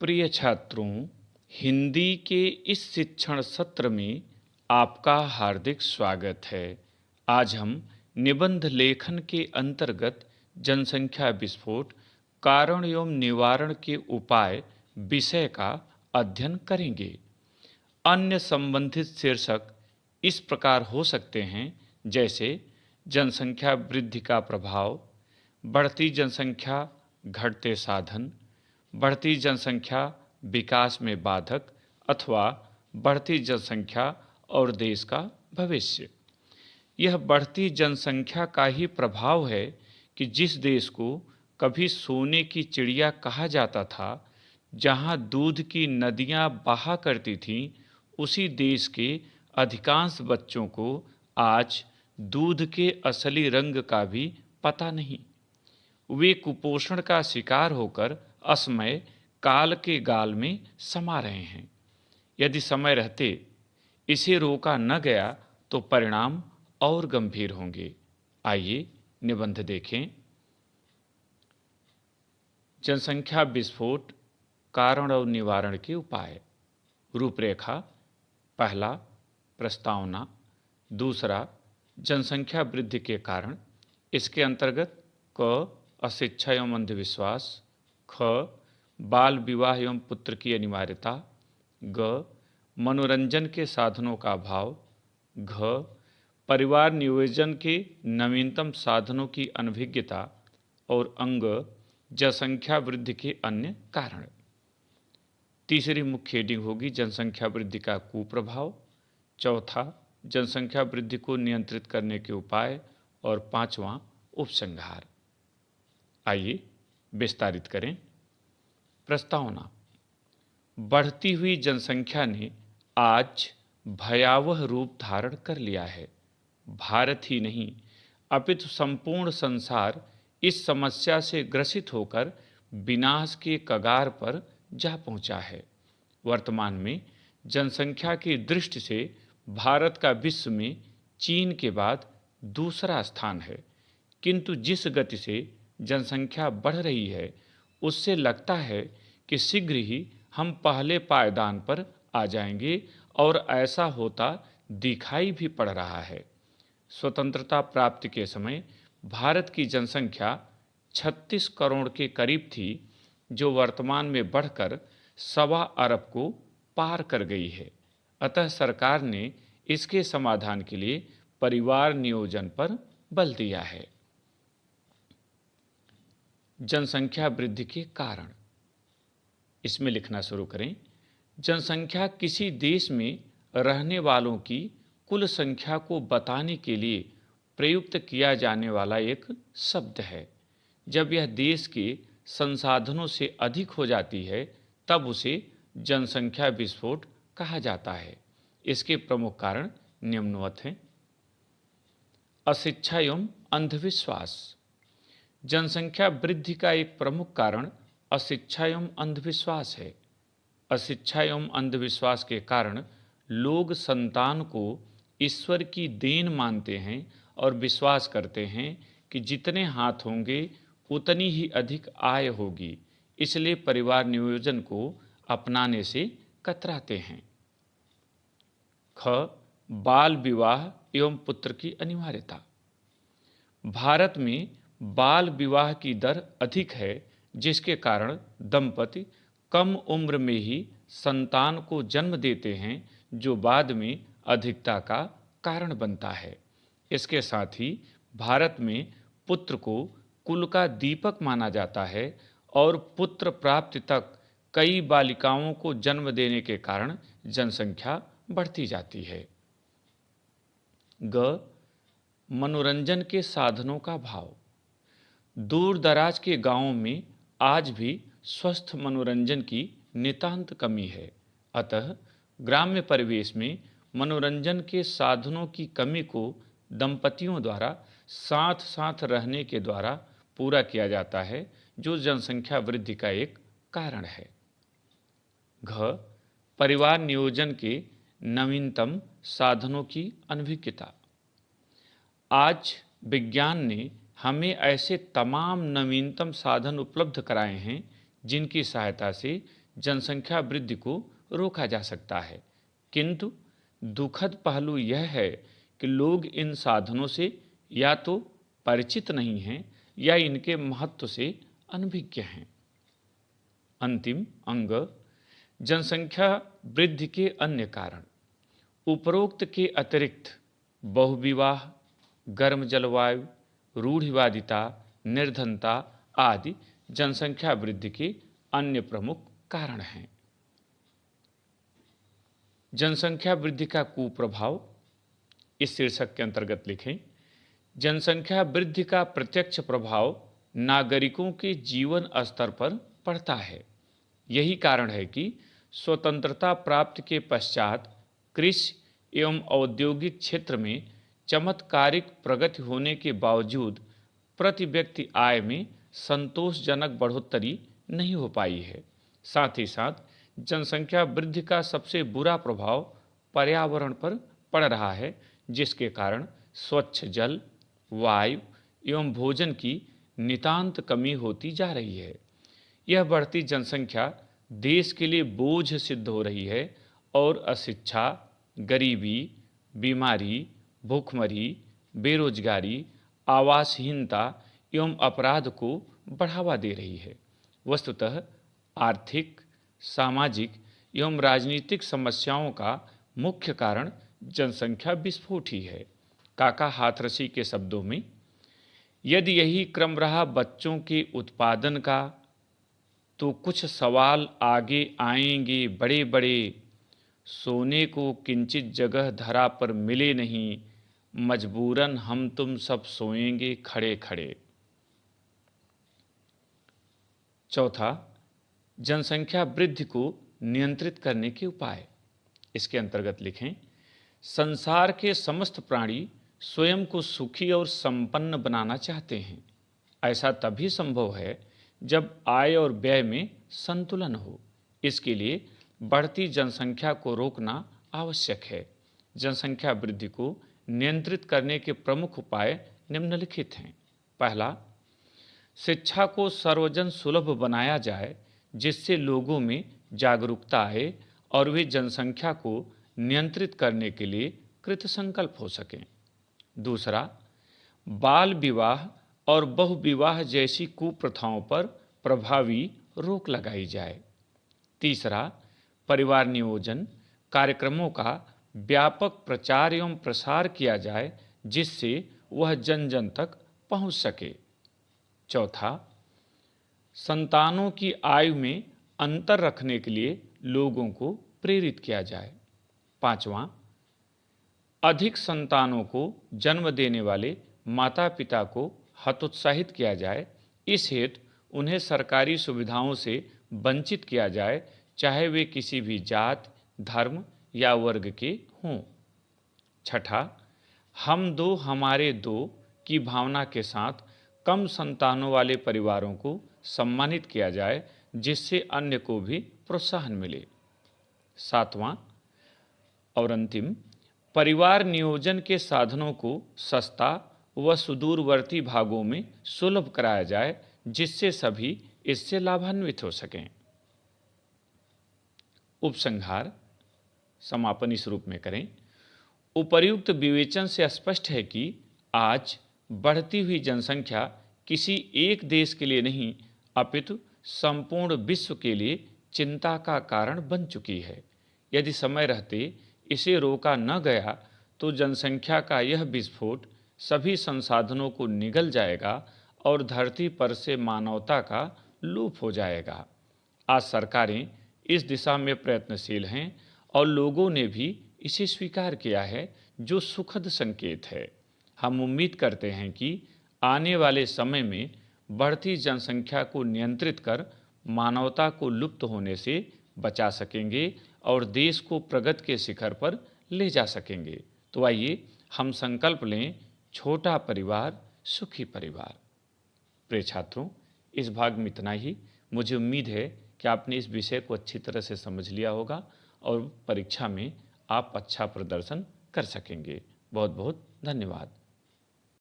प्रिय छात्रों, हिंदी के इस शिक्षण सत्र में आपका हार्दिक स्वागत है। आज हम निबंध लेखन के अंतर्गत जनसंख्या विस्फोट, कारण एवं निवारण के उपाय विषय का अध्ययन करेंगे। अन्य संबंधित शीर्षक इस प्रकार हो सकते हैं, जैसे जनसंख्या वृद्धि का प्रभाव, बढ़ती जनसंख्या घटते साधन, बढ़ती जनसंख्या विकास में बाधक अथवा बढ़ती जनसंख्या और देश का भविष्य। यह बढ़ती जनसंख्या का ही प्रभाव है कि जिस देश को कभी सोने की चिड़िया कहा जाता था, जहां दूध की नदियां बहा करती थीं, उसी देश के अधिकांश बच्चों को आज दूध के असली रंग का भी पता नहीं। वे कुपोषण का शिकार होकर असमय काल के गाल में समा रहे हैं। यदि समय रहते इसे रोका न गया तो परिणाम और गंभीर होंगे। आइए निबंध देखें। जनसंख्या विस्फोट, कारण और निवारण के उपाय। रूपरेखा। पहला, प्रस्तावना। दूसरा, जनसंख्या वृद्धि के कारण। इसके अंतर्गत क, अशिक्षा एवं अंधविश्वास। ख, बाल विवाह एवं पुत्र की अनिवार्यता। ग, मनोरंजन के साधनों का अभाव। घ, परिवार नियोजन के नवीनतम साधनों की अनभिज्ञता। और अंग, जनसंख्या वृद्धि के अन्य कारण। तीसरी मुख्य हेडिंग होगी जनसंख्या वृद्धि का कुप्रभाव। चौथा, जनसंख्या वृद्धि को नियंत्रित करने के उपाय। और पांचवा, उपसंहार। आइए विस्तारित करें। प्रस्तावना। बढ़ती हुई जनसंख्या ने आज भयावह रूप धारण कर लिया है। भारत ही नहीं अपितु संपूर्ण संसार इस समस्या से ग्रसित होकर विनाश के कगार पर जा पहुंचा है। वर्तमान में जनसंख्या की दृष्टि से भारत का विश्व में चीन के बाद दूसरा स्थान है, किंतु जिस गति से जनसंख्या बढ़ रही है उससे लगता है कि शीघ्र ही हम पहले पायदान पर आ जाएंगे, और ऐसा होता दिखाई भी पड़ रहा है। स्वतंत्रता प्राप्ति के समय भारत की जनसंख्या 36 करोड़ के करीब थी, जो वर्तमान में बढ़कर 1.25 अरब को पार कर गई है। अतः सरकार ने इसके समाधान के लिए परिवार नियोजन पर बल दिया है। जनसंख्या वृद्धि के कारण। इसमें लिखना शुरू करें। जनसंख्या किसी देश में रहने वालों की कुल संख्या को बताने के लिए प्रयुक्त किया जाने वाला एक शब्द है। जब यह देश के संसाधनों से अधिक हो जाती है तब उसे जनसंख्या विस्फोट कहा जाता है। इसके प्रमुख कारण निम्नवत हैं। अशिक्षा एवं अंधविश्वास। जनसंख्या वृद्धि का एक प्रमुख कारण अशिक्षा एवं अंधविश्वास है। अशिक्षा एवं अंधविश्वास के कारण लोग संतान को ईश्वर की देन मानते हैं और विश्वास करते हैं कि जितने हाथ होंगे उतनी ही अधिक आय होगी, इसलिए परिवार नियोजन को अपनाने से कतराते हैं। ख, बाल विवाह एवं पुत्र की अनिवार्यता। भारत में बाल विवाह की दर अधिक है, जिसके कारण दंपति कम उम्र में ही संतान को जन्म देते हैं, जो बाद में अधिकता का कारण बनता है। इसके साथ ही भारत में पुत्र को कुल का दीपक माना जाता है और पुत्र प्राप्ति तक कई बालिकाओं को जन्म देने के कारण जनसंख्या बढ़ती जाती है। ग, मनोरंजन के साधनों का भाव। दूर दराज के गांवों में आज भी स्वस्थ मनोरंजन की नितांत कमी है। अतः ग्राम्य परिवेश में मनोरंजन के साधनों की कमी को दंपतियों द्वारा साथ साथ रहने के द्वारा पूरा किया जाता है, जो जनसंख्या वृद्धि का एक कारण है। घ, परिवार नियोजन के नवीनतम साधनों की अनभिज्ञता। आज विज्ञान ने हमें ऐसे तमाम नवीनतम साधन उपलब्ध कराए हैं जिनकी सहायता से जनसंख्या वृद्धि को रोका जा सकता है, किंतु दुखद पहलू यह है कि लोग इन साधनों से या तो परिचित नहीं हैं या इनके महत्व से अनभिज्ञ हैं। अंतिम अंग, जनसंख्या वृद्धि के अन्य कारण। उपरोक्त के अतिरिक्त बहुविवाह, गर्म जलवायु, रूढ़िवादिता, निर्धनता आदि जनसंख्या वृद्धि के अन्य प्रमुख कारण हैं। जनसंख्या वृद्धि का कुप्रभाव इस शीर्षक के अंतर्गत लिखें। जनसंख्या वृद्धि का प्रत्यक्ष प्रभाव नागरिकों के जीवन स्तर पर पड़ता है। यही कारण है कि स्वतंत्रता प्राप्ति के पश्चात कृषि एवं औद्योगिक क्षेत्र में चमत्कारिक प्रगति होने के बावजूद प्रति व्यक्ति आय में संतोषजनक बढ़ोतरी नहीं हो पाई है। साथ ही साथ जनसंख्या वृद्धि का सबसे बुरा प्रभाव पर्यावरण पर पड़ रहा है, जिसके कारण स्वच्छ जल, वायु एवं भोजन की नितांत कमी होती जा रही है। यह बढ़ती जनसंख्या देश के लिए बोझ सिद्ध हो रही है और अशिक्षा, गरीबी, बीमारी, भूखमरी, बेरोजगारी, आवासहीनता एवं अपराध को बढ़ावा दे रही है। वस्तुतः आर्थिक, सामाजिक एवं राजनीतिक समस्याओं का मुख्य कारण जनसंख्या विस्फोट ही है। काका हाथरसी के शब्दों में, यदि यही क्रम रहा बच्चों के उत्पादन का तो कुछ सवाल आगे आएंगे बड़े बड़े। सोने को किंचित जगह धरा पर मिले नहीं, मजबूरन हम तुम सब सोएंगे खड़े खड़े। चौथा, जनसंख्या वृद्धि को नियंत्रित करने के उपाय। इसके अंतर्गत लिखें, संसार के समस्त प्राणी स्वयं को सुखी और संपन्न बनाना चाहते हैं। ऐसा तभी संभव है जब आय और व्यय में संतुलन हो। इसके लिए बढ़ती जनसंख्या को रोकना आवश्यक है। जनसंख्या वृद्धि को नियंत्रित करने के प्रमुख उपाय निम्नलिखित हैं। पहला, शिक्षा को सर्वजन सुलभ बनाया जाए, जिससे लोगों में जागरूकता आए और वे जनसंख्या को नियंत्रित करने के लिए कृतसंकल्प हो सकें। दूसरा, बाल विवाह और बहुविवाह जैसी कुप्रथाओं पर प्रभावी रोक लगाई जाए। तीसरा, परिवार नियोजन कार्यक्रमों का व्यापक प्रचार एवं प्रसार किया जाए, जिससे वह जन जन तक पहुंच सके। चौथा, संतानों की आयु में अंतर रखने के लिए लोगों को प्रेरित किया जाए। पांचवां, अधिक संतानों को जन्म देने वाले माता पिता को हतोत्साहित किया जाए। इस हेतु उन्हें सरकारी सुविधाओं से वंचित किया जाए, चाहे वे किसी भी जात, धर्म या वर्ग के हों। छठा, हम दो हमारे दो की भावना के साथ कम संतानों वाले परिवारों को सम्मानित किया जाए, जिससे अन्य को भी प्रोत्साहन मिले। सातवां और अंतिम, परिवार नियोजन के साधनों को सस्ता व सुदूरवर्ती भागों में सुलभ कराया जाए, जिससे सभी इससे लाभान्वित हो सकें। उपसंहार समापन इस रूप में करें। उपर्युक्त विवेचन से स्पष्ट है कि आज बढ़ती हुई जनसंख्या किसी एक देश के लिए नहीं, अपितु संपूर्ण विश्व के लिए चिंता का कारण बन चुकी है। यदि समय रहते इसे रोका न गया तो जनसंख्या का यह विस्फोट सभी संसाधनों को निगल जाएगा और धरती पर से मानवता का लूप हो जाएगा। आज सरकारें इस दिशा में प्रयत्नशील हैं और लोगों ने भी इसे स्वीकार किया है, जो सुखद संकेत है। हम उम्मीद करते हैं कि आने वाले समय में बढ़ती जनसंख्या को नियंत्रित कर मानवता को लुप्त होने से बचा सकेंगे और देश को प्रगति के शिखर पर ले जा सकेंगे। तो आइए हम संकल्प लें, छोटा परिवार सुखी परिवार। प्रिय छात्रों, इस भाग में इतना ही। मुझे उम्मीद है कि आपने इस विषय को अच्छी तरह से समझ लिया होगा और परीक्षा में आप अच्छा प्रदर्शन कर सकेंगे। बहुत बहुत धन्यवाद।